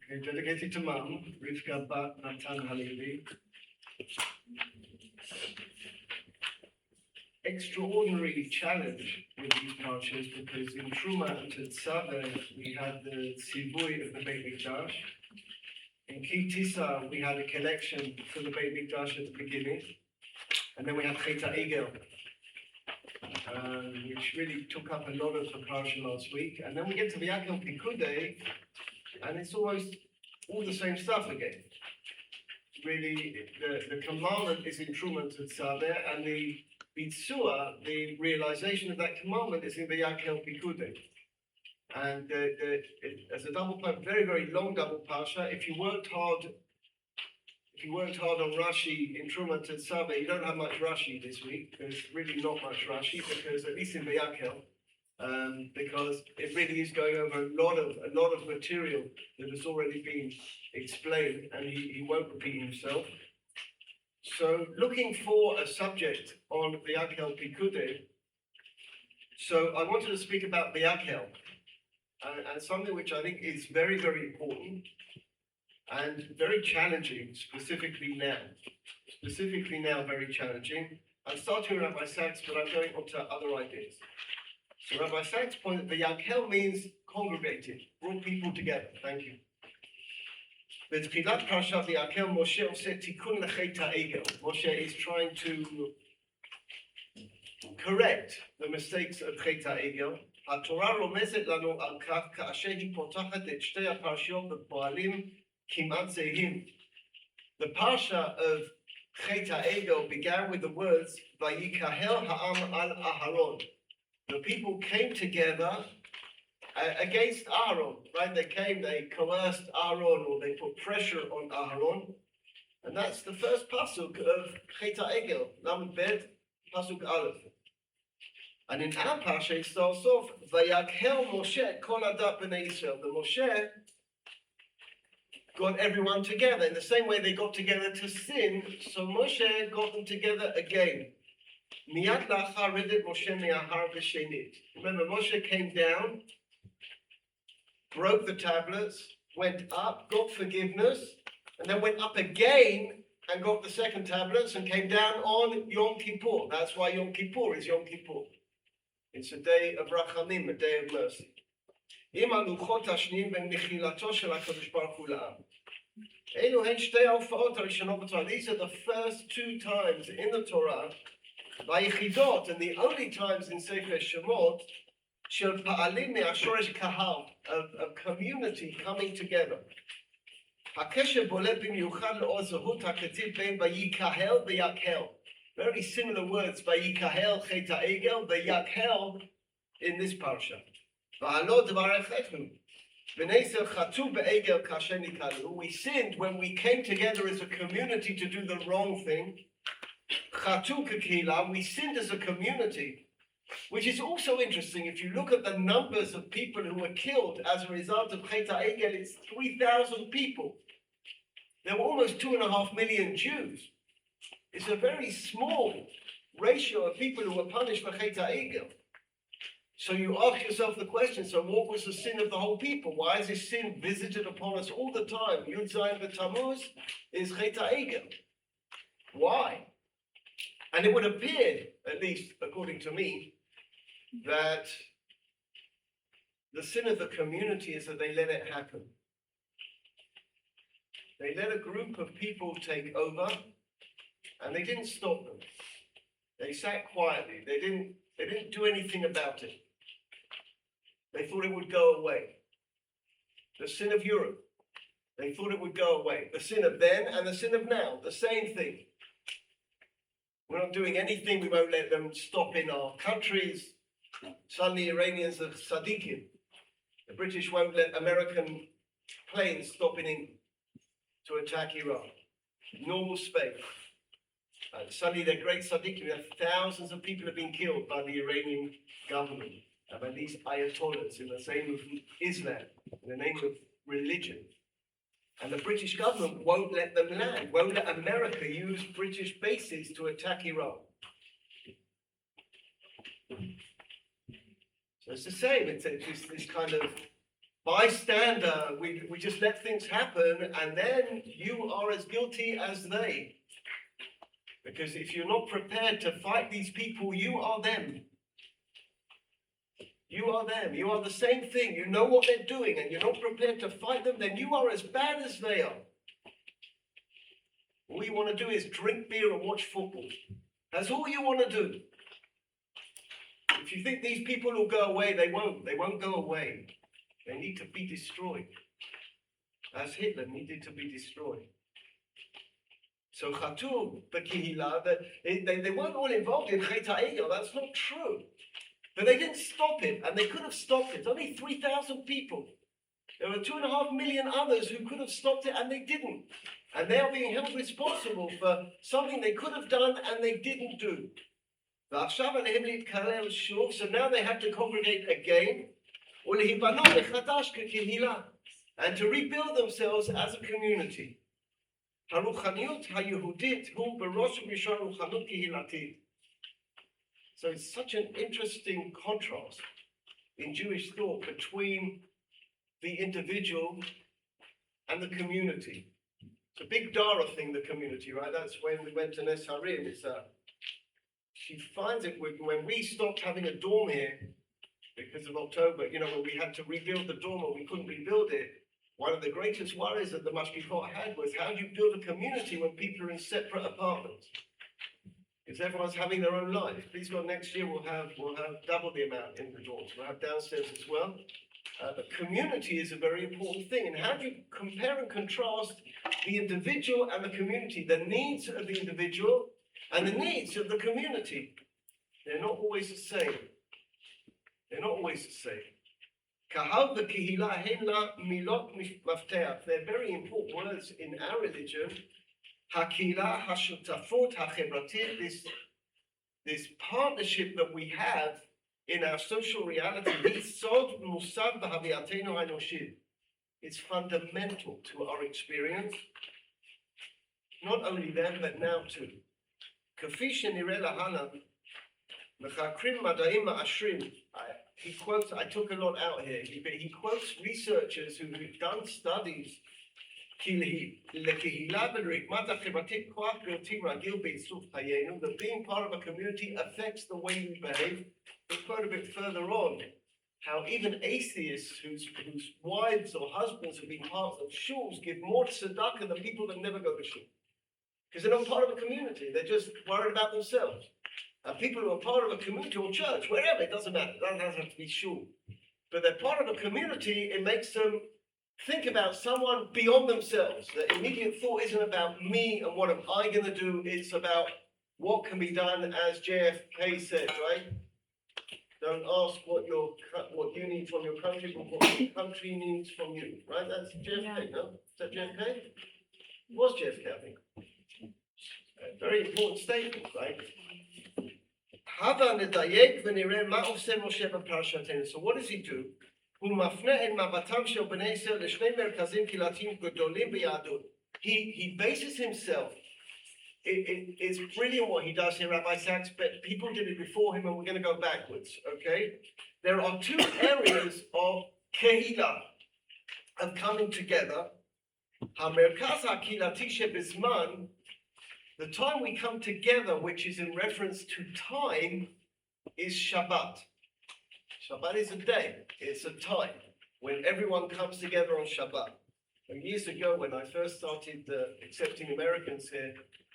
Dedicated to Mum, Rivka Bat Natan Halevi. Extraordinary challenge with these parshas because in Truma and Tetzaveh we had the Tzivui of the Beit Mikdash. In Ki Tisa we had a collection for the Beit Mikdash at the beginning, and then we had Chet HaEgel, which really took up a lot of the parsha last week. And then we get to Vayakhel-Pekudei, and it's almost all the same stuff again. Really, the commandment is in Truma and Tetzaveh, and the Bitzua, the realization of that commandment, is in Vayakhel-Pekudei. And as a double part, very, very long double parsha. If you worked hard on Rashi in Truma and Tetzaveh, you don't have much Rashi this week. There's really not much Rashi because at least in Vayakhel, because it really is going over a lot of material that has already been explained, and he won't repeat himself. So, looking for a subject on Vayakhel-Pekudei, so I wanted to speak about Vayakhel, and something which I think is very, very important and very challenging, specifically now very challenging. I'm starting with Rabbi Sachs, but I'm going on to other ideas. So Rabbi Sachs pointed that Vayakhel means congregated, brought people together. Thank you. בתחילת פרשת Vayakhel, Moshe עושה תיקון לחטא העגל. Moshe is trying to correct the mistakes of חטא העגל. התורה רומזת לנו על כך כאשר היא פותחת את שתי הפרשיות בפועלים כמעט זהים. The parsha of חטא העגל began with the words ויקהל העם על אהרון. The people came together against Aaron, right? They coerced Aaron, or they put pressure on Aaron. And that's the first pasuk of Chet HaEgel, Lamed Bet, pasuk Aleph. And in our parsha, it starts off, Vayakhel Moshe kol adat b'nei Yisrael. The Moshe got everyone together. In the same way they got together to sin, so Moshe got them together again. Miyad lachar redet Moshe me'ahar v'shenit. Remember, Moshe came down, broke the tablets, went up, got forgiveness, and then went up again and got the second tablets and came down on Yom Kippur. That's why Yom Kippur is Yom Kippur. It's a day of Rachamim, a day of mercy. These are the first two times in the Torah, Vayichidot, and the only times in Sefer Shemot, של פעלים מהשורש קהל, of community coming together. הקשר בולט במיוחד לאור זהות הכתיב בין ויקהל ויכהל. Very similar words, ויקהל חטא העגל, ויכהל in this parsha. ועלו דבר אחד, בני ישראל חטאו בעגל כאשר נקהלו. We sinned when we came together as a community to do the wrong thing. חטאו כקהילה, we sinned as a community. Which is also interesting. If you look at the numbers of people who were killed as a result of Chet HaEgel, it's 3,000 people. There were almost 2.5 million Jews. It's a very small ratio of people who were punished for Chet HaEgel. So you ask yourself the question, so what was the sin of the whole people? Why is this sin visited upon us all the time? Yud Zayin v'Tammuz is Chet HaEgel. Why? And it would appear, at least according to me, that the sin of the community is that they let it happen. They let a group of people take over, and they didn't stop them. They sat quietly. They didn't do anything about it. They thought it would go away. The sin of Europe, they thought it would go away. The sin of then and the sin of now, the same thing. We're not doing anything. We won't let them stop in our countries. Suddenly Iranians are Sadiqim. The British won't let American planes stop in to attack Iran. Normal space. Suddenly they're great Sadiqim. Thousands of people have been killed by the Iranian government and by these ayatollahs in the name of Islam, in the name of religion. And the British government won't let them land, won't let America use British bases to attack Iran. So it's the same. It's this kind of bystander. We just let things happen, and then you are as guilty as they. Because if you're not prepared to fight these people, you are them. You are them. You are the same thing. You know what they're doing, and you're not prepared to fight them, then you are as bad as they are. All you want to do is drink beer and watch football. That's all you want to do. If you think these people will go away, they won't. They won't go away. They need to be destroyed. As Hitler needed to be destroyed. So Chatu, the Kehila, they weren't all involved in Chet HaEgel. That's not true. But they didn't stop it, and they could have stopped it. Only 3,000 people. There were 2.5 million others who could have stopped it, and they didn't. And they are being held responsible for something they could have done and they didn't do. So now they had to congregate again, and to rebuild themselves as a community. So it's such an interesting contrast in Jewish thought between the individual and the community. It's a big Dara thing, the community, right? That's when we went to Nes Harim. She finds it when we stopped having a dorm here because of October, when we had to rebuild the dorm and we couldn't rebuild it. One of the greatest worries that the Mashgichot had was, how do you build a community when people are in separate apartments? Because everyone's having their own life. Please God, next year we'll have double the amount in the dorms. We'll have downstairs as well. But community is a very important thing. And how do you compare and contrast the individual and the community, the needs of the individual and the needs of the community? They're not always the same. They're not always the same. Kahal v'kehila hen la milot mafteach. They're very important words in our religion. Hakila, hashutafot, hachevratit. This partnership that we have in our social reality, it's fundamental to our experience. Not only then, but now too. He quotes, I took a lot out here, he quotes researchers who've done studies. That being part of a community affects the way we behave. We'll quote a bit further on how even atheists whose wives or husbands have been part of shuls give more tzedakah than people that never go to shul. Because they're not part of a community, they're just worried about themselves. And people who are part of a community or church, wherever, it doesn't matter, it doesn't have to be shul. But they're part of a community, it makes them think about someone beyond themselves. The immediate thought isn't about me and what am I going to do, it's about what can be done, as JFK said, right? Don't ask what you need from your country, but what your country needs from you, right? That's JFK, no? Is that JFK? It was JFK, I think. A very important statement, right? So what does he do? He bases himself. It's brilliant what he does here, Rabbi Sachs, but people did it before him and we're going to go backwards, okay? There are two areas of kehila, of coming together. The time we come together, which is in reference to time, is Shabbat. Shabbat is a day, it's a time when everyone comes together on Shabbat. And years ago, when I first started accepting Americans here,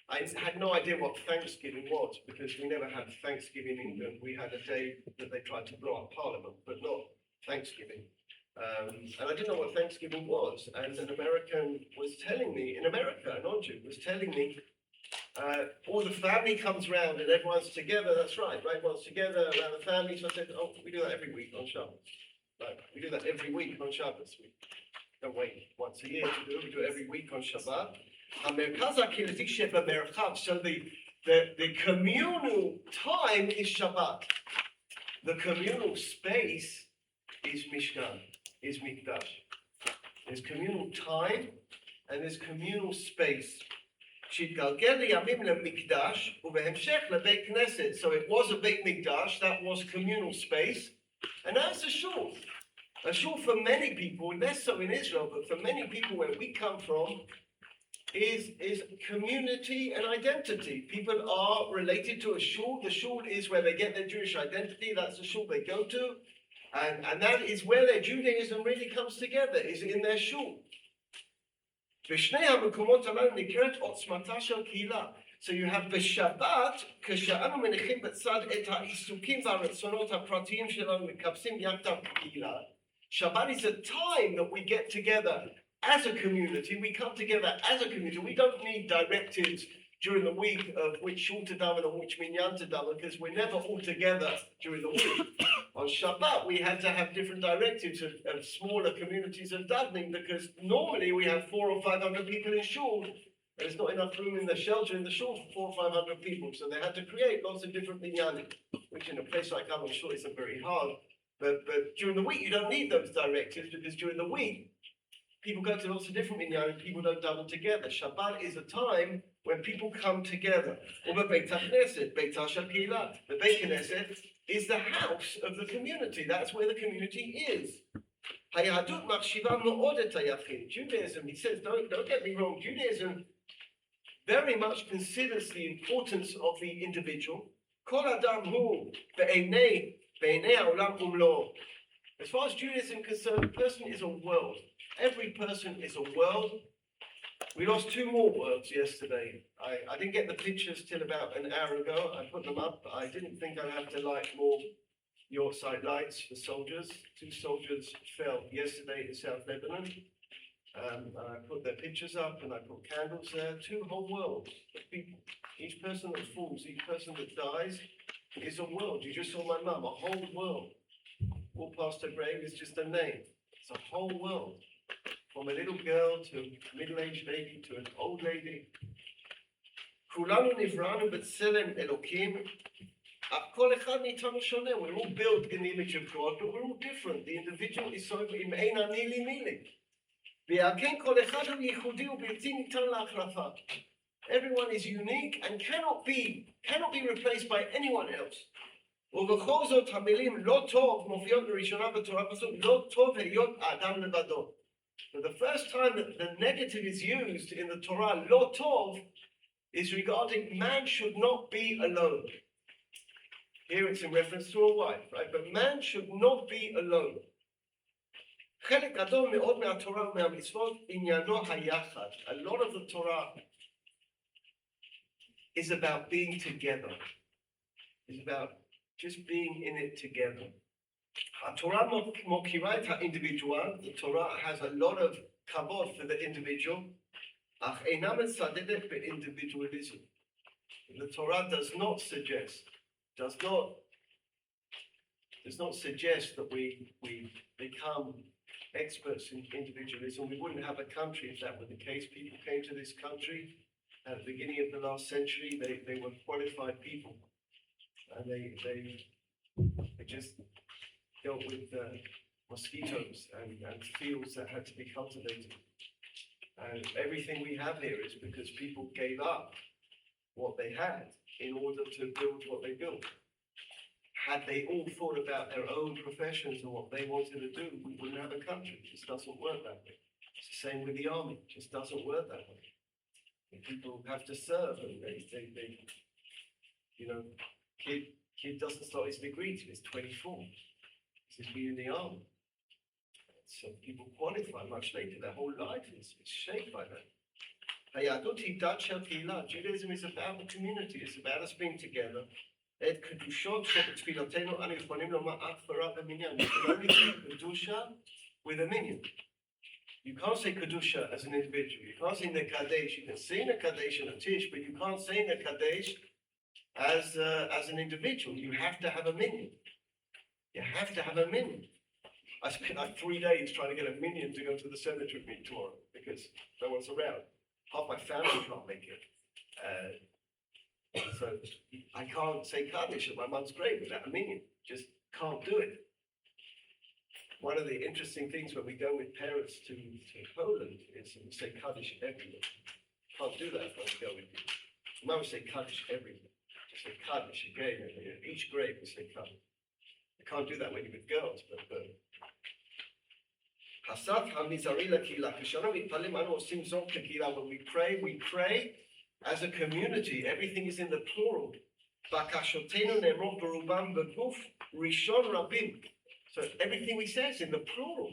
I had no idea what Thanksgiving was, because we never had Thanksgiving in England. We had a day that they tried to blow up Parliament, but not Thanksgiving. And I didn't know what Thanksgiving was. And an American was telling me, in America, a non-Jew, was telling me, all the family comes round and everyone's together. That's right? Everyone's together around the family. So I said, oh, we do that every week on Shabbos. Right? We do that every week on Shabbos. We don't wait once a year to do it. We do it every week on Shabbat. So the communal time is Shabbat. The communal space is Mishkan, is Mikdash. There's communal time and there's communal space. So it was a Beit Mikdash, that was communal space, and now it's a shul. A shul for many people, less so in Israel, but for many people where we come from, is community and identity. People are related to a shul. The shul is where they get their Jewish identity. That's the shul they go to. And that is where their Judaism really comes together, is in their shul. So you have בשבת, כשאנו מניחים בצד את העיסוקים והרצונות הפרטיים שלנו מקבצים יחדיו כקהילה. Shabbat is a time that we get together as a community. We come together as a community. We don't need directives during the week of which shul to daven and which minyan to daven, because we're never all together during the week. On Shabbat, we had to have different directives of smaller communities of davening, because normally we have 400 or 500 people in shul. There's not enough room in the shelter in the shul for 400 or 500 people, so they had to create lots of different minyanim, which in a place like that, I'm sure isn't very hard. But during the week, you don't need those directives, because during the week, people go to lots of different minyanim, people don't daven together. Shabbat is a time when people come together. Or the Beit HaKnesset, Beit HaShakilah. The Beit Knesset is the house of the community. That's where the community is. Judaism, he says, don't get me wrong, Judaism very much considers the importance of the individual. As far as Judaism is concerned, a person is a world. Every person is a world. We lost 2 more worlds yesterday. I didn't get the pictures till about an hour ago. I put them up. I didn't think I'd have to light more Yorkshire lights for soldiers. 2 soldiers fell yesterday in South Lebanon. I put their pictures up and I put candles there. 2 whole worlds of people. Each person that falls, each person that dies is a world. You just saw my mum, a whole world. Walk past her grave is just a name. It's a whole world. From a little girl to a middle-aged lady to an old lady. כולנו נבראנו בצלם אלוקים. כל אחד מאיתנו שונה. We're all built in the image of God, but we're all different. The individual is so עם אין הנילי מילי. והכן כל אחד הוא ייחודי ובלתי ניתן להחלפה. Everyone is unique and cannot be replaced by anyone else. ובכל זאת המילים לא טוב מופיעות לראשונה בתורה פסוק לא טוב היות האדם לבדו. But the first time that the negative is used in the Torah, lo tov, is regarding man should not be alone. Here it's in reference to a wife, right? But man should not be alone. חלק גדול מאוד מהתורה ומהמצוות עניינו היחד. A lot of the Torah is about being together. It's about just being in it together. Torah mokira et ha'individual. The Torah has a lot of kavod for the individual. Ach eina metzadedet be'individualism. The Torah does not suggest that we become experts in individualism. We wouldn't have a country if that were the case. People came to this country at the beginning of the last century. They were qualified people, and they just dealt with mosquitoes and fields that had to be cultivated. And everything we have here is because people gave up what they had in order to build what they built. Had they all thought about their own professions and what they wanted to do, we wouldn't have a country. It just doesn't work that way. It's the same with the army. It just doesn't work that way. And people have to serve, and they kid doesn't start his degree till he's 24. He's been in the army. So people qualify much later. Their whole life is shaped by that. Judaism is about the community. It's about us being together. We can only say kedusha with a minyan. You can't say kedusha as an individual. You can't say the kadesh. You can say the kadesh and a tish, but you can't say the kadesh as an individual. You have to have a minyan. You have to have a minyan. I spent like 3 days trying to get a minyan to go to the cemetery with me tomorrow because no one's around. Half my family can't make it. So I can't say Kaddish at my mum's grave without a minyan. Just can't do it. One of the interesting things when we go with parents to Poland is we say Kaddish everywhere. Can't do that when we go with you. Mum would say Kaddish everywhere. Just say Kaddish again. Each grave we say Kaddish. I can't do that when you're with girls, but הסף המזערי לקהילה. כשאנו מתפללים, אנו עושים זאת כקהילה. When we pray as a community. Everything is in the plural. בקשותינו נאמרות ברובם בגוף ראשון רבים. So everything we say is in the plural.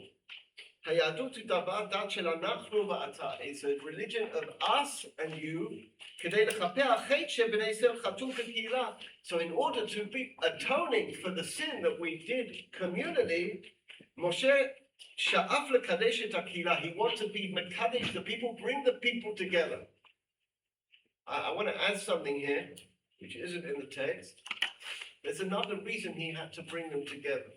היהדות היא דבר דת של אנחנו ואתה. It's a religion of us and you. כדי לכפר החטא שבני ישראל חטאו כקהילה. So in order to be atoning for the sin that we did communally, משה שאף לקדש את הקהילה. He wants to be מקדש the people, bring the people together. I want to add something here, which isn't in the text. There's another reason he had to bring them together.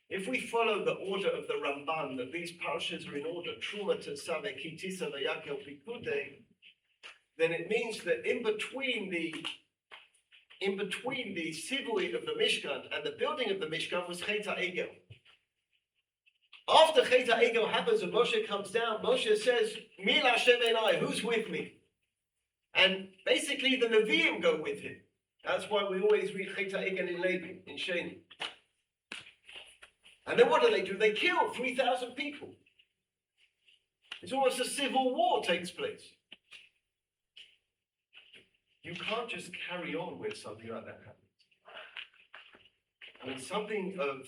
If we follow the order of the Ramban, that these parshas are in order, Truma, Tetzaveh, Kitisa, Vayakhel-Pekudei, then it means that in between the sivui of the Mishkan and the building of the Mishkan was Chet HaEgel. After Chet HaEgel happens and Moshe comes down, Moshe says, Mi L'Hashem Elai, who's with me? And basically the Nevi'im go with him. That's why we always read Chet HaEgel in Levi, in Sheni. And then what do? They kill 3,000 people. It's almost a civil war takes place. You can't just carry on when something like that happens. I mean, something of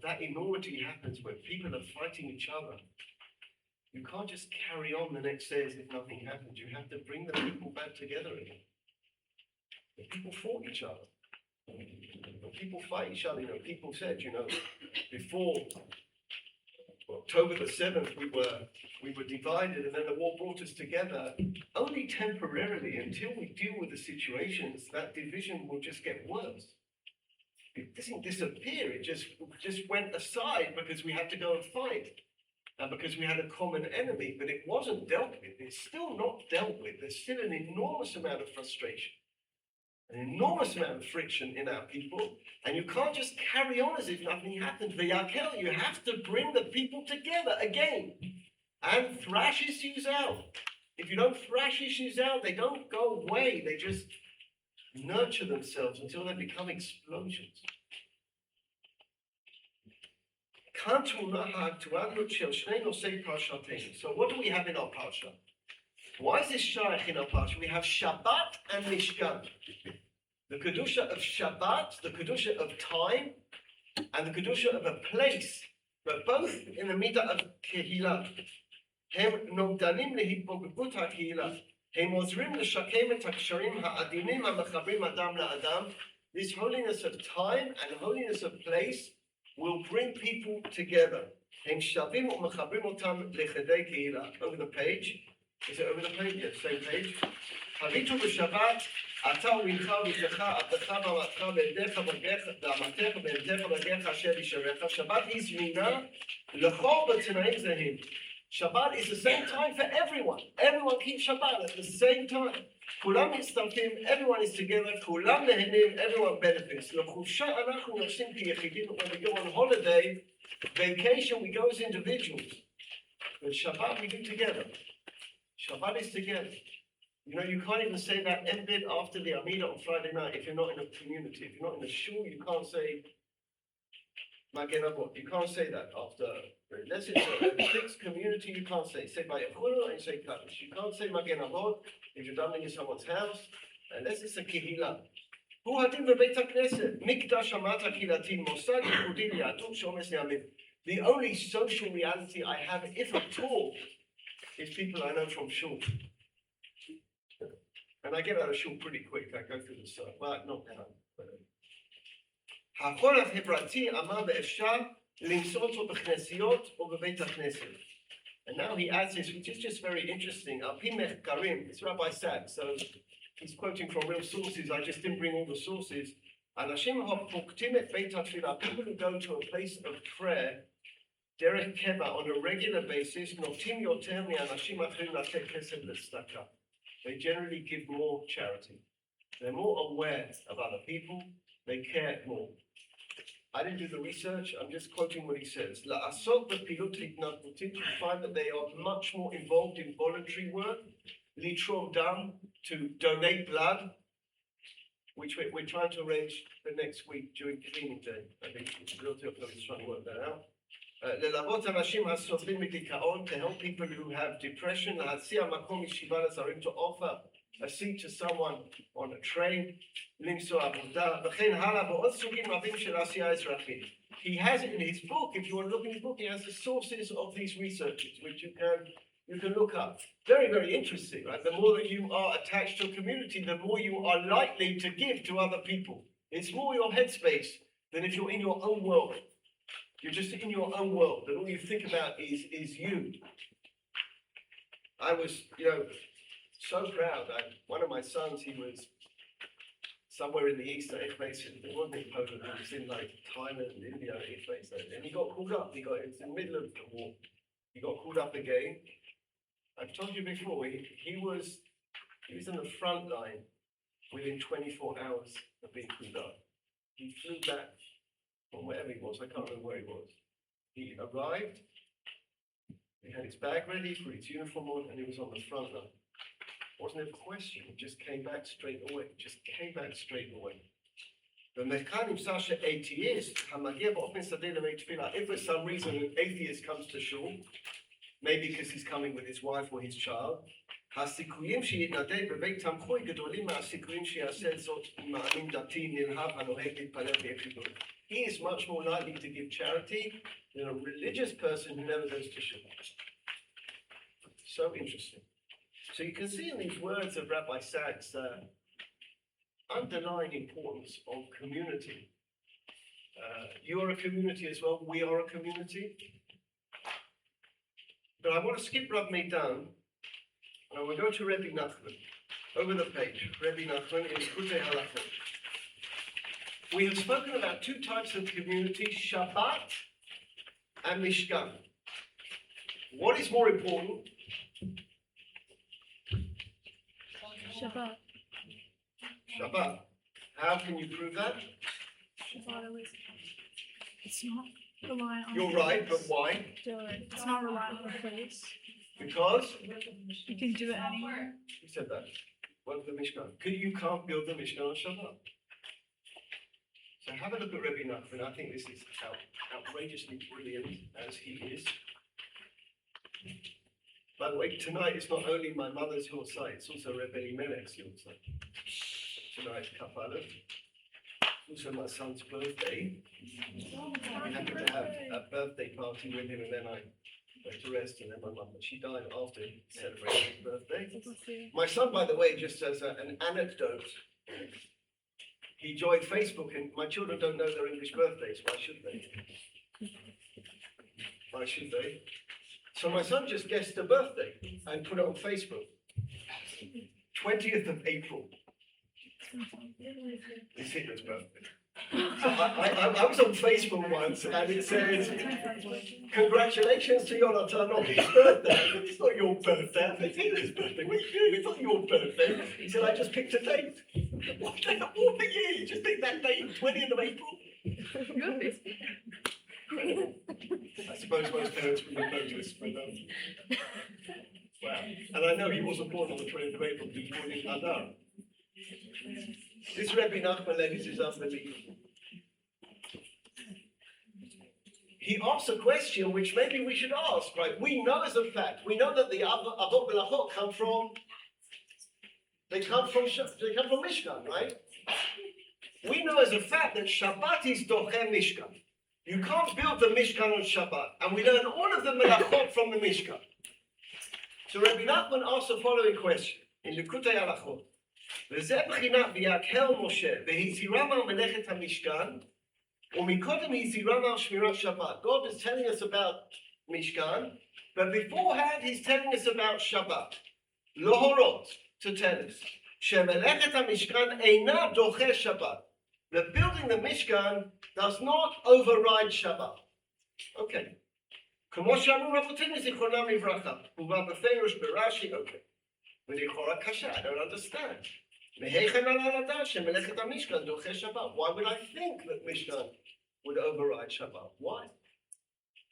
that enormity happens when people are fighting each other. You can't just carry on the next day as if nothing happened. You have to bring the people back together again. The people fought each other. When people fight each other, people said, before October the 7th, we were divided, and then the war brought us together. Only temporarily, until we deal with the situations, that division will just get worse. It doesn't disappear. It just went aside because we had to go and fight, and because we had a common enemy. But it wasn't dealt with. It's still not dealt with. There's still an enormous amount of frustration, an enormous amount of friction in our people, and you can't just carry on as if nothing happened. Vayakhel, you have to bring the people together again and thrash issues out. If you don't thrash issues out, they don't go away. They just nurture themselves until they become explosions. So what do we have in our Parshat? Why is this shaykh in our Parshat? We have Shabbat and Mishkan. The Kedusha of Shabbat, the Kedusha of time, and the Kedusha of a place, but both in the midah of Kehillah. הם נוגדנים להתפוגגות הקהילה. הם עוזרים לשקם את הקשרים העדינים המחברים אדם לאדם. This holiness of time and holiness of place will bring people together. הם שווים ומחברים אותם לכדי קהילה. Over the page. Is it over the page? Yes, same page. הביטו בשבת, אתה ומנך ובתך, עבדך ואמתך, ועבדיך ואמתך, ועבדיך ובגיך אשר ישרך. שבת היא זמינה לכל בתנאים זהים. Shabbat is the same time for everyone. Everyone keeps Shabbat at the same time. כולם מצטרפים, everyone is together, כולם נהנים, everyone benefits. לחופשה אנחנו נוסעים כיחידים, when we go on holiday, vacation we go as individuals. But Shabbat we do together. Shabbat is together. You can't even say that ended after the Amidah on Friday night if you're not in a community. If you're not in a shul, you can't say Magen Avot. You can't say that after. Unless it's a fixed community, you can't say. Say Vayakhel and say Klali. You can't say Magen Avot if you're dining in someone's house, unless it's a kehillah. הוא הדין בבית הכנסת, מקדש המת הקהילתי, מוסד ייחודי ליהדות שעומס לימים. The only social reality I have, if at all, is people I know from shul. And I get out of shul pretty quick. I go through the stuff, but not now. החול החברתי אמר ואפשר למצוא אותו בכנסיות או בבית הכנסת. And now he adds this, which is just very interesting. Al pi mechkarim, it's Rabbi Sachs, so he's quoting from real sources. I just didn't bring all the sources. Anashim ha'poktim et beit ha'tfilah, people who go to a place of prayer, derech keva, on a regular basis, notim yoter mi'anashim achirim latet kesed l'tzedakah. They generally give more charity. They're more aware of other people. They care more. I didn't do the research. I'm just quoting what he says. La'asot b'pilut hitnadvutit, you find that they are much more involved in voluntary work. Litrom dam, to donate blood, which we're trying to arrange for next week during cleaning day. I think it's real tip that is trying to work that out. ללוות אנשים הסובלים מדיכאון, to help people who have depression, להציע מקום ישיבה לזרים, to offer a seat to someone on a train, למצוא עבודה, וכן הלאה, ועוד סוגים רבים של עשייה אזרחית. He has it in his book. If you want to look in his book, he has the sources of these researches, which you can look up. Very, very interesting, right? The more that you are attached to a community, the more you are likely to give to other people. It's more your headspace than if you're in your own world. You're just in your own world, and all you think about is you. I was, so proud that one of my sons, he was somewhere in the East, it wasn't in Poland, it was in like Thailand and India, and he got called up. It was in the middle of the war. He got called up again. I've told you before, he was in the front line within 24 hours of being called up. He flew back from wherever he was, I can't remember where he was. He arrived, he had his bag ready for his uniform on, and he was on the front line. Wasn't a question, he just came back straight away, במחקר נמצא שאתאיסט המגיע באופן שדה לבית תפילה, if for some reason an atheist comes to shul, maybe because he's coming with his wife or his child, הסיכויים שיתנדב בבית תמחוי גדולים מהסיכויים שיעשה זאת מאמין דתי נלהב הנוהג להתפלל ביחידות. He is much more likely to give charity than a religious person who never goes to shul. So interesting. So you can see in these words of Rabbi Sachs the underlying importance of community. You are a community as well. We are a community. But I want to skip Rav Meidan, and I will go to Rebbe Nachman. Over the page, Rebbe Nachman in Likutei Halachot. We have spoken about two types of community, Shabbat and Mishkan. What is more important? Shabbat. Shabbat. How can you prove that? Shabbat always. It's not reliant on. You're right, but why? It's not reliant on the place. Because? You can do it anywhere. Who said that? What the Mishkan? You can't build the Mishkan on Shabbat. So have a look at Rebbe Nachman. I think this is outrageously brilliant as he is. By the way, tonight it's not only my mother's Yortzeit, it's also Rebbe Elimelech's Yortzeit. Tonight, Kapala. Also my son's birthday. We happened to have a birthday party with him, and then I went to rest, and then my mum, she died after celebrating his birthday. My son, by the way, just as an anecdote, he joined Facebook, and my children don't know their English birthdays. Why should they? Why should they? So my son just guessed a birthday and put it on Facebook. 20th of April. It's Hitler's birthday. So I was on Facebook once, and it says, "Congratulations to Yonatan on his birthday." It's not your birthday, it's Hitler's birthday. What are you doing? It's not your birthday. He said, "I just picked a date." What day of all the year? You just picked that date, 20th of April? I suppose most parents wouldn't notice, but wow. And I know he wasn't born on the 20th of April, he was born in Adar. This Rebbe Nachman Levis is unbelievable. He asks a question which maybe we should ask, right? We know as a fact, we know that the Avot Belachot come from Mishkan, right? We know as a fact that Shabbat is Docher Mishkan. You can't build the Mishkan on Shabbat, and we learn all of the Melachot from the Mishkan. So Rabbi Nachman asks the following question in Likutei Halachot. וזה בחינת ויקהל משה והזהירם על מלאכת המשכן ומקודם הזהירם על שמירת שבת. God is telling us about Mishkan, but beforehand he's telling us about Shabbat. להורות, to tell us, שמלאכת המשכן אינה דוחה שבת. That building the Mishkan does not override Shabbat. Okay. כמו שאמרו רבותינו זיכרונם לברכה, ובא בפירוש ברש"י, okay. ולכאורה קשה, I don't understand. מהיכן עלה לדעת שמלאכת המשכן דוחה שבת? Why would I think that Mishkan would override Shabbat? Why?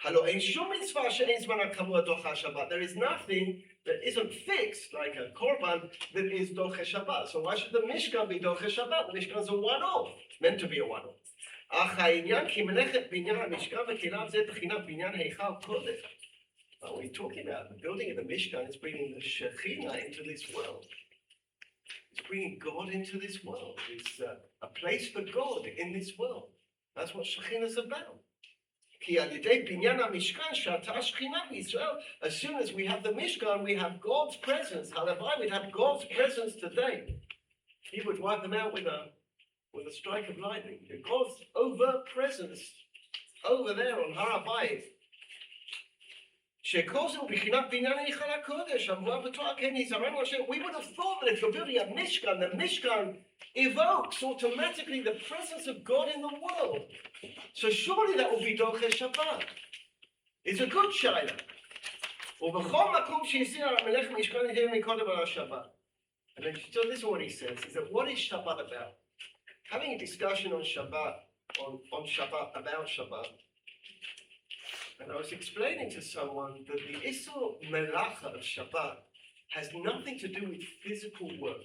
הלא אין שום מצווה שאין זמן הקבוע דוחה שבת. There is nothing that isn't fixed, like a korban, that is doche Shabbat. So why should the Mishkan be doche Shabbat? The Mishkan is a one-off. It's meant to be a one-off. אך העניין כי מלאכת בניין המשכן וקהילה זה בחינת בניין היכל קודש. What we're talking about, the building of the Mishkan is bringing the Shekhinah into this world. It's bringing God into this world. It's a place for God in this world. That's what Shekhinah is about. כי על ידי בניין המשכן שעתה השכינה בישראל, as soon as we have the Mishkan, we have God's presence. הלוואי, we'd have God's presence today. He would wipe them out with a strike of lightning. God's overt presence over there on Har HaBayit. שכל זה הוא בחינת בניין היכל הקודש, המובא בתורה כן יזרענו השם. We would have thought that if you're building a Mishkan, the Mishkan evokes automatically the presence of God in the world. So surely that will be דוחה Shabbat. It's a good shaila. ובכל מקום שהזהיר המלך משכן יהיה מקודם על השבת. And then, so this is what he says, is that what is Shabbat about? Having a discussion on Shabbat, on Shabbat, about Shabbat, and I was explaining to someone that the Isur Melacha of Shabbat has nothing to do with physical work.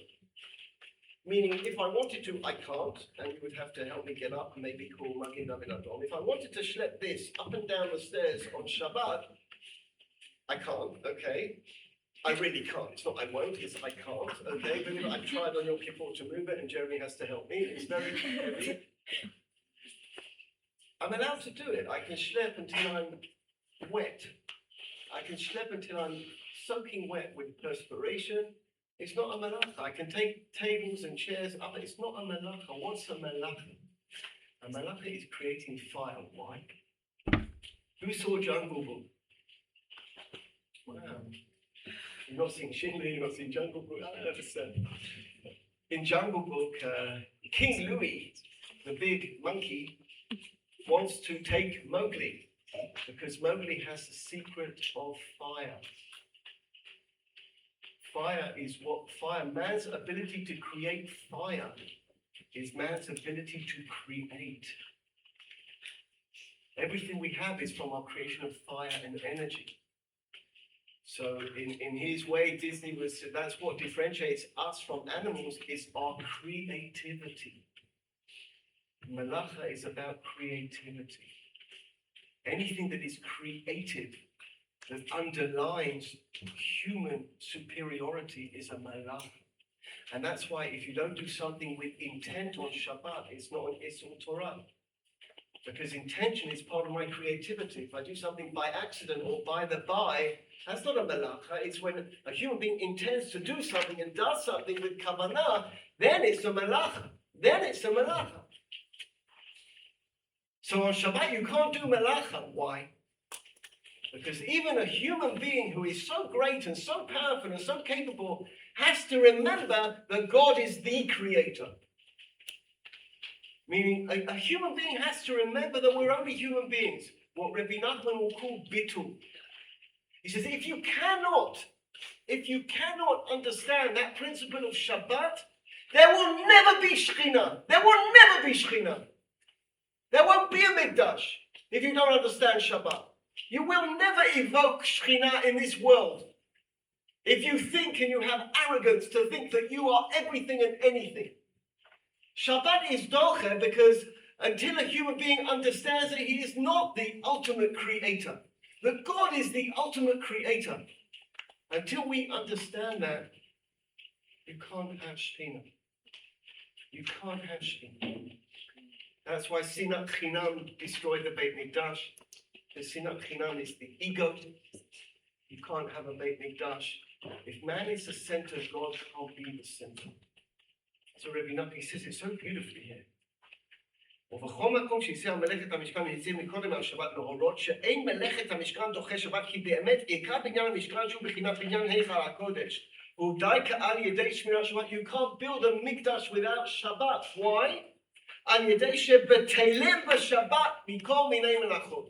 Meaning, if I wanted to, I can't, and you would have to help me get up and maybe call Magin David Adon. If I wanted to schlep this up and down the stairs on Shabbat, I can't, okay? I really can't. It's not I won't, it's I can't, okay? But I've tried on Yom Kippur to move it, and Jeremy has to help me. It's very heavy. I'm allowed to do it. I can schlep until I'm wet. I can schlep until I'm soaking wet with perspiration. It's not a melacha. I can take tables and chairs up. It's not a melacha. What's a melacha? A melacha is creating fire. Why? Who saw Jungle Book? Wow. You've not seen Shinli, you've not seen Jungle Book. I don't understand. In Jungle Book, King Louis, the big monkey, wants to take Mowgli because Mowgli has the secret of fire. Fire is what fire, man's ability to create fire is man's ability to create. Everything we have is from our creation of fire and energy. So in his way, Disney was, that's what differentiates us from animals is our creativity. Melacha is about creativity. Anything that is creative, that underlines human superiority is a melacha. And that's why if you don't do something with intent on Shabbat, it's not an Isur Torah. Because intention is part of my creativity. If I do something by accident or by the by, that's not a melacha. It's when a human being intends to do something and does something with kavanah, then it's a melacha. Then it's a melacha. So on Shabbat you can't do melacha. Why? Because even a human being who is so great and so powerful and so capable has to remember that God is the creator. Meaning a human being has to remember that we're only human beings. What Rabbi Nachman will call bitul. He says if you cannot understand that principle of Shabbat, there will never be Shekhinah. There will never be Shekhinah. There won't be a Mikdash if you don't understand Shabbat. You will never evoke Shekhinah in this world if you think and you have arrogance to think that you are everything and anything. Shabbat is doche because until a human being understands that he is not the ultimate creator, that God is the ultimate creator, until we understand that, you can't have Shekhinah. You can't have Shekhinah. That's why Sinat Chinam destroyed the Beit Mikdash. The Sinat Chinam is the ego. You can't have a Beit Mikdash. If man is the center, God can't be the center. So Rabbi Nachman says it so beautifully here. ובכל מקום שהזהיר מלאכת המשכן והזהיר מקודם על שבת להורות שאין מלאכת המשכן דוחה שבת כי באמת עיקר בניין המשכן שהוא בחינת בניין היכל הקודש הוא די כעל ידי שמירת שבת. You can't build a mikdash without Shabbat. Why? על ידי שבטלים בשבת מכל מיני מלאכות.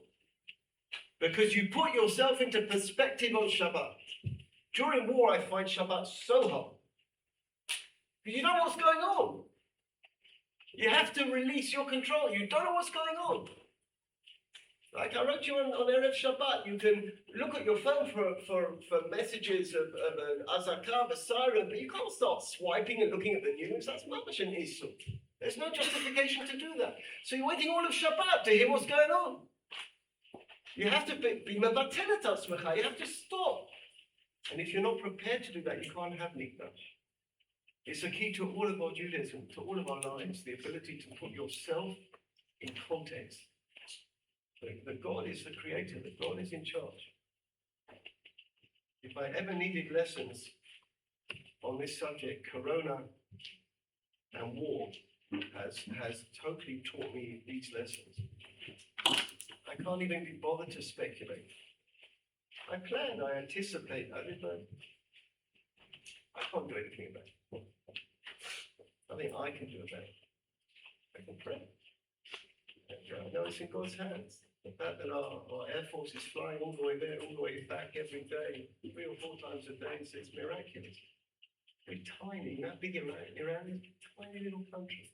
Because you put yourself into perspective on Shabbat. During war I find Shabbat so hard. Because you don't know what's going on. You have to release your control. You don't know what's going on. Like I wrote you on Erev Shabbat, you can look at your phone for messages of an azakah, a siren, but you can't start swiping and looking at the news. That's mamash an issue. There's no justification to do that. So you're waiting all of Shabbat to hear what's going on. You have to be mevatel et atzmecha. You have to stop. And if you're not prepared to do that, you can't have mikdash. It's a key to all of our Judaism, to all of our lives, the ability to put yourself in context. That God is the creator, that God is in charge. If I ever needed lessons on this subject, Corona and war has totally taught me these lessons. I can't even be bothered to speculate. I plan, I anticipate, I can't do anything about it. Nothing I can do about it. I can pray. And I know it's in God's hands. The fact that our Air Force is flying all the way there, all the way back every day, 3 or 4 times a day, so it's miraculous. We're tiny, that big Iran is a tiny little country.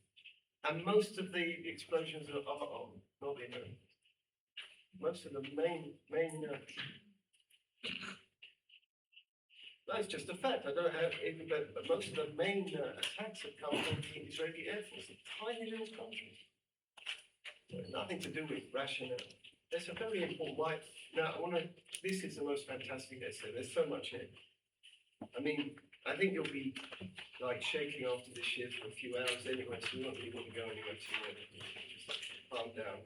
And most of the explosions are our own, not the Americans. Most of the main that's just a fact. I don't have even, but most of the main attacks have come from the Israeli Air Force, a tiny little country. Nothing to do with rationale. That's a very important why. Now, this is the most fantastic essay. There's so much here. I mean, I think you'll be like shaking after this shift for a few hours anyway, so you won't really want to go anywhere too late. Just calm down.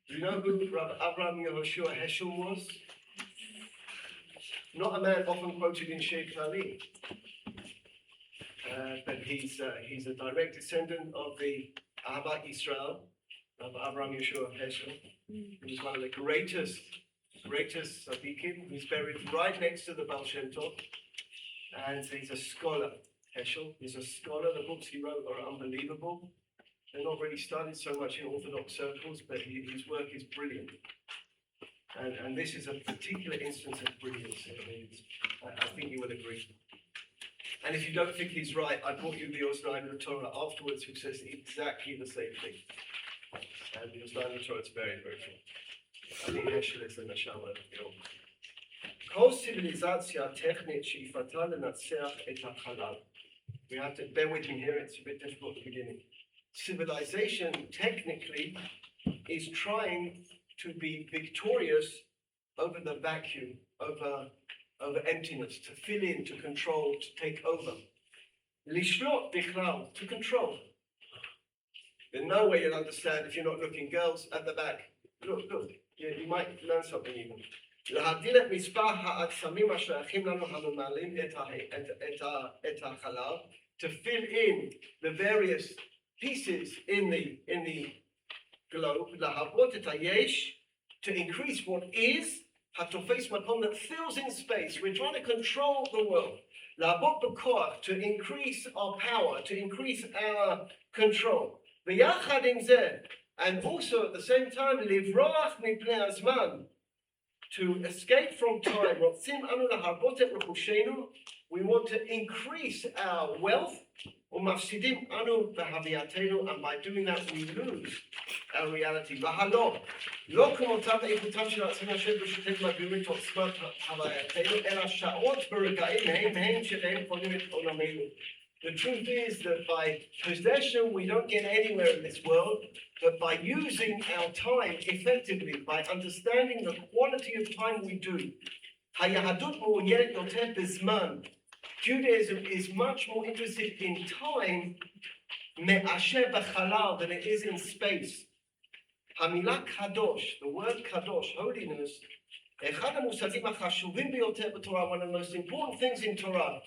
Do you know who Rabbi Avraham Yehoshua Heschel was? Not a man often quoted in Shiur Klali. But he's a direct descendant of the Ahavat Yisrael, of Avraham Yehoshua Heschel. He was one of the greatest tzaddikim. He's buried right next to the Baal Shem Tov, and he's a scholar. Heschel, he's a scholar. The books he wrote are unbelievable. They're not really studied so much in Orthodox circles, but his work is brilliant. And this is a particular instance of brilliance. I think you will agree. And if you don't think he's right, I brought you the Oznaim Torah afterwards, which says exactly the same thing. And the Oznaim Torah is very, very true. I think Heschel is the neshama of the old. כל ציוויליזציה טכנית שאיפתה לנצח את החלל. We have to bear with me here, it's a bit difficult at the beginning. Civilization technically is trying to be victorious over the vacuum, over emptiness, to fill in, to control, to take over. Lishlot bichlal, to control. There's no way you'll understand if you're not looking. Girls at the back, look, you might learn something even. להגדיל את מספר העצמים השייכים לנו הממלאים את החלל, to fill in the various pieces in the globe, להרבות את היש, to increase what is, התופס מקום that fills in space. We're trying to control the world. להרבות בכוח, to increase our power, to increase our control. ויחד עם זה, and also at the same time, לברוח מפני הזמן, to escape from time. רוצים אנו להרבות את רכושנו, we want to increase our wealth, ומפסידים אנו בהווייתנו, and by doing that we lose our reality. והלא, לא כמותם ואיכותם של עצמם אשר ברשותנו מגבירים את עוצמת הווייתנו, אלא שעות ורגעים הם שלהם קונים את עולמנו. The truth is that by possession we don't get anywhere in this world, but by using our time effectively, by understanding the quality of time we do, היהדות מעוניינת יותר בזמן. Judaism is much more interested in time מאשר בחלל than it is in space. המילה קדוש, the word קדוש, holiness, אחד המושגים החשובים ביותר בתורה, one of the most important things in Torah.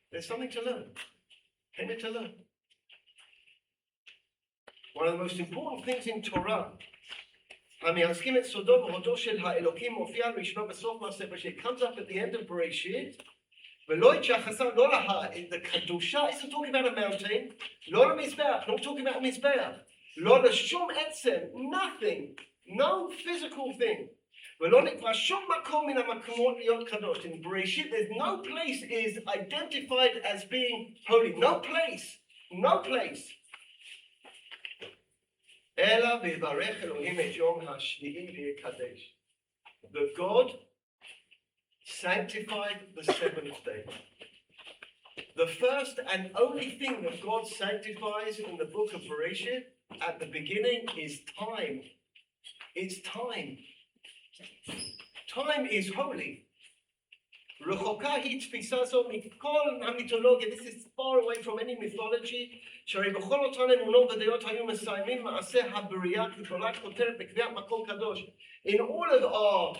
There's something to learn. Came here to learn. One of the most important things in Torah, המייצגים את סודו והודו של האלוקים מופיע משנו בסוף מעשה בראשית. It comes up at the end of Bereshit. ולא התייחסה, לא לקדושה, isn't talking about a mountain, לא למזבח, not talking about a מזבח, לא לשום עצם, nothing, no physical thing. ולא נקרא שום מקום מן המקומות להיות קדוש. In Bereshit, there's no place is identified as being holy. No place. אלא ויברך אלוהים את יום השביעי ויקדש. that God sanctified the seventh day. The first and only thing that God sanctifies in the book of Bereshit at the beginning is time. It's time. Time is holy. רחוקה היא תפיסה זו מכל המיתולוגיה. This is far away from any mythology. שהרי בכל אותן אמונות ודעות היו מסיימים מעשה הבריאה כתולת כותרת בקביעת מקום קדוש. In all of our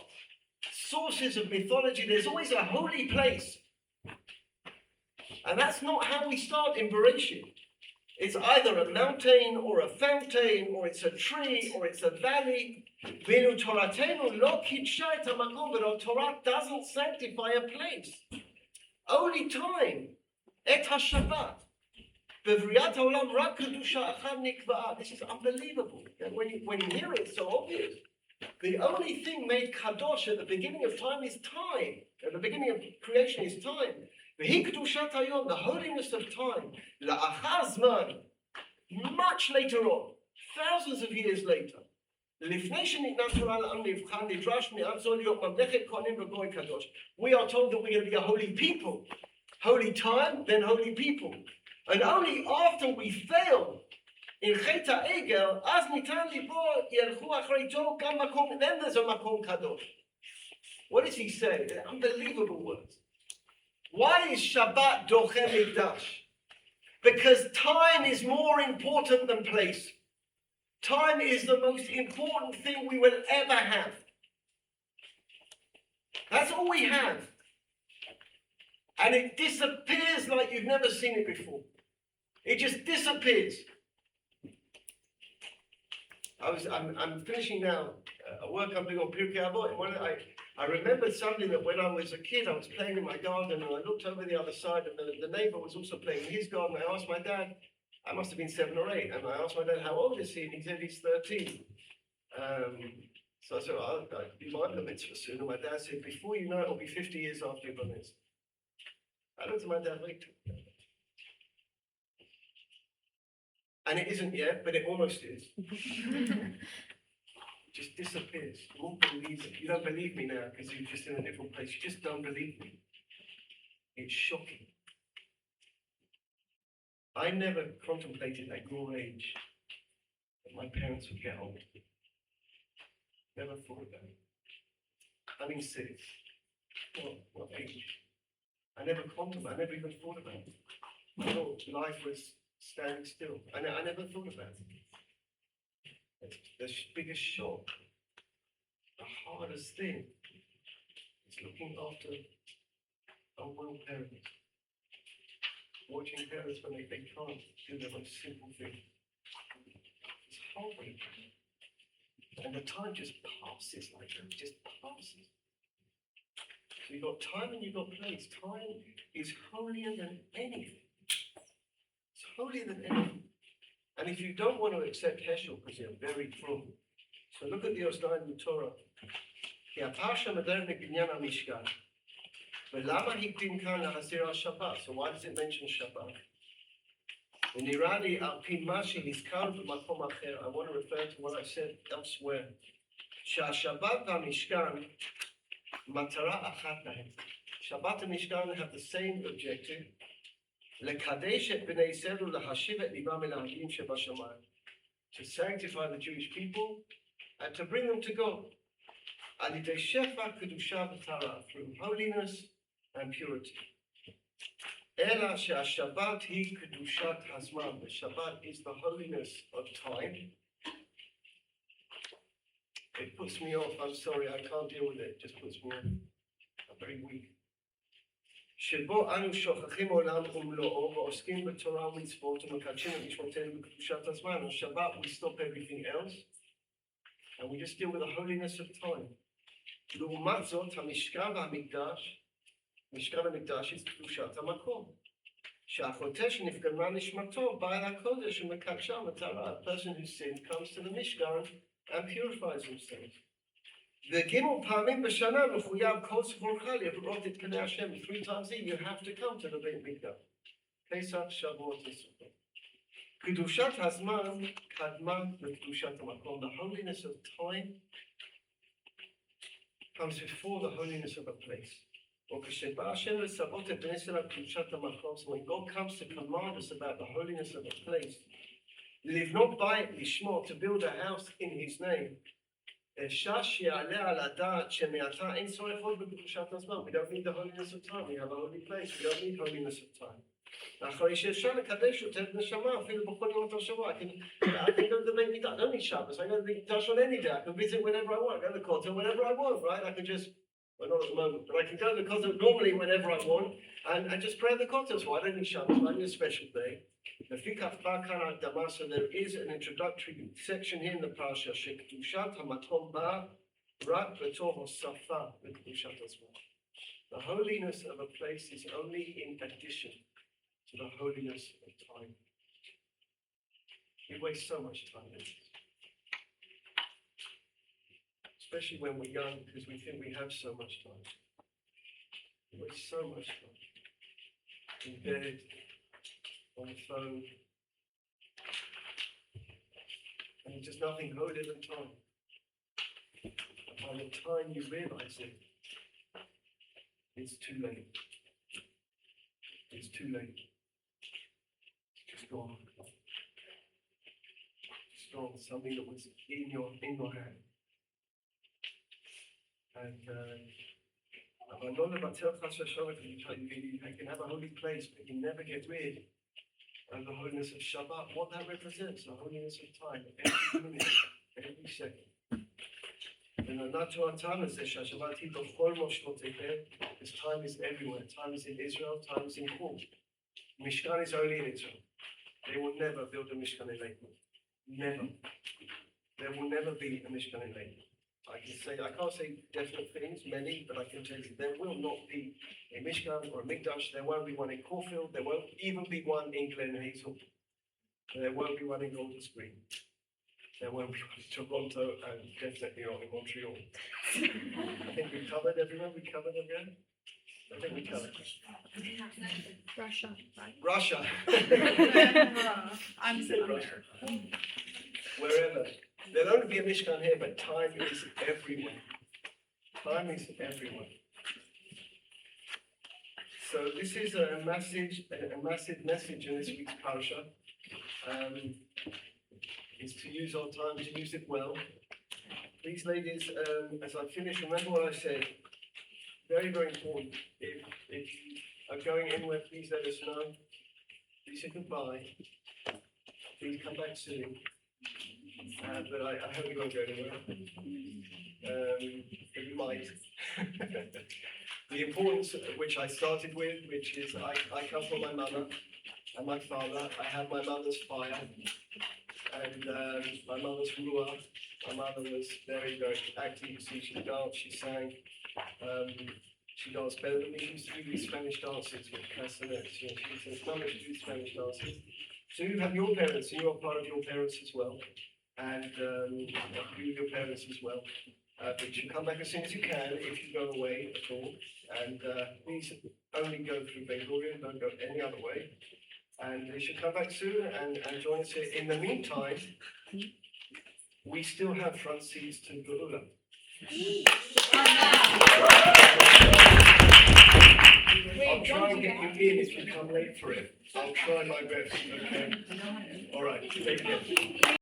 sources of mythology, there's always a holy place. And that's not how we start in Bereshit. It's either a mountain or a fountain, or it's a tree, or it's a valley. But our Torah doesn't sanctify a place. Only time. Et HaShabbat. Bevriat haolam rak kedusha achad nikva'a. This is unbelievable. And when you hear it, it's so obvious. The only thing made kadosh at the beginning of time is time. At the beginning of creation is time. V'hi kedushat hayom, the holiness of time. La'achar zman, much later on, thousands of years later. לפני שניתנה תורה לעם נבחר, נדרש מעם זו להיות ממלכת כהנים וגוי קדוש. We are told that we're going to be a holy people. Holy time, then holy people. And only after we fail in חטא העגל, אז ניתן ליפול, ילכו אחרי ג'ו גם מקום, then there's a מקום קדוש. What does he say? They're unbelievable words. Why is Shabbat doche mikdash? Because time is more important than place. Time is the most important thing we will ever have. That's all we have. And it disappears like you've never seen it before. It just disappears. I'm finishing now a work I'm doing on Pirkei Avot. I remembered something that when I was a kid, I was playing in my garden and I looked over the other side and the neighbor was also playing in his garden. I asked my dad, I must have been 7 or 8, and I asked my dad, how old is he? And he said he's 13. So I said, I'll be my bar mitzvah soon. And my dad said, before you know it, it'll be 50 years after your bar mitzvah. I looked at my dad, wait. And it isn't yet, but it almost is. It just disappears. You won't believe it. You don't believe me now because you're just in a different place. You just don't believe me. It's shocking. I never contemplated at your age that my parents would get old. Never thought about it. I mean, 6. What age? I never contemplated. I never even thought about it. I thought life was standing still. I never thought about it. It's the biggest shock, the hardest thing is looking after unwell parents. Watching parents when they can't do the most simple thing. It's horrible. And the time just passes like that, it just passes. So you've got time and you've got place. Time is holier than anything. It's holier than anything. And if you don't want to accept Heschel because you're very frum, so look at the Osnai in the Torah. כי הפרשה מדברת בעניין המשכן. ולמה הקדים כאן להזהיר על שבת? So why does it mention Shabbat? ונראה לי על פי מה שנזכר במקום אחר, I want to refer to what I said elsewhere. שהשבת והמשכן מטרה אחת להם. שבת ומשכן have the same objective. לקדש את בני ישראל ולהשיב את ליבם אל העלים שבשמיים. To sanctify the Jewish people and to bring them to God. על ידי שפע קדושה וטהרה, through holiness and purity. אלא שהשבת היא קדושת הזמן. The Shabbat is the holiness of time. It puts me off. I'm sorry, I can't deal with it. It just puts me off. I'm very weak. שבו אנו שוכחים עולם ומלואו ועוסקים בתורה ומצוות ומקדשים את נשמותינו בקדושת הזמן. On Shabbat we stop everything else and we just deal with the holiness of time. לעומת זאת, המשכן והמקדש, משכן המקדש is קדושת המקום. שהחוטא שנפגמה נשמתו בא אל הקודש ומקדשה מטרה. A person who sinned comes to the Mishkan and purifies himself. וגימול פעמים בשנה מחויב כל סבורך לראות את פני השם. 3 times a year you have to come to the בית מקדש. פסח, שבועות וסוכות. קדושת הזמן קדמה לקדושת המקום. The holiness of time comes before the holiness of a place. Or when God comes to command us about the holiness of a place, live not by it, lishmo, to build a house in His name. We don't need the holiness of time. We have a holy place. We don't need holiness of time. I can go to the Mikdash. I don't need Shabbos. I go to the Mikdash on any day. I can visit whenever I want. I go to the Kotel whenever I want, right? I can just, well, not at the moment, but I can go to the Kotel normally whenever I want and just pray at the Kotel. So I don't need Shabbos. I need a special day. So there is an introductory section here in the Parshat. The holiness of a place is only in addition to the holiness of time. We waste so much time in this. Especially when we're young, because we think we have so much time. We waste so much time. In bed, on the phone. And there's just nothing holier than time. By the time you realize it, it's too late. It's too late. It's just gone. It's gone. Something that was in your hand. And I know that you can have a holy place, but you never get rid of the holiness of Shabbat. What that represents, the holiness of time, every minute, every second. And not to our time as this, because time is everywhere. Time is in Israel, time is in Hall. Mishkan is only in Israel. They will never build a Mishkan in Lakewood. Never. There will never be a Mishkan in Lakewood. I can't say definite things, many, but I can tell you there will not be a Mishkan or a Mikdash. There won't be one in Caulfield. There won't even be one in Glen Hazel. There won't be one in Golden Spring. There won't be one in Toronto, and definitely not in Montreal. I think we covered everyone. We covered again. I think we covered. Russia, right? Russia. I'm Russia. Wherever. There'll only be a Mishkan here, but time is everywhere. Time is everywhere. So this is a massive message in this week's Parshat. Is to use our time, to use it well. Please, ladies, as I finish, remember what I said. Very, very important. If you are going anywhere, please let us know. Please say goodbye. Please come back soon. But I hope you won't go anywhere. But you might. The importance, which I started with, which is I come from my mother and my father. I have my mother's fire and my mother's ruah. My mother was very, very active. You see, she danced, she sang. She danced better than me. She used to do these Spanish dances with castanets. She says, "Mama, you do Spanish dances." So you have your parents, and you're part of your parents as well. And you your parents as well. But you come back as soon as you can if you go away at all. And please only go through Ben Gurion, don't go any other way. And you should come back soon and join us here. In the meantime, we still have front seats to Geula. I'll try and get you in if you come late for it. I'll try my best, okay? All right, take care.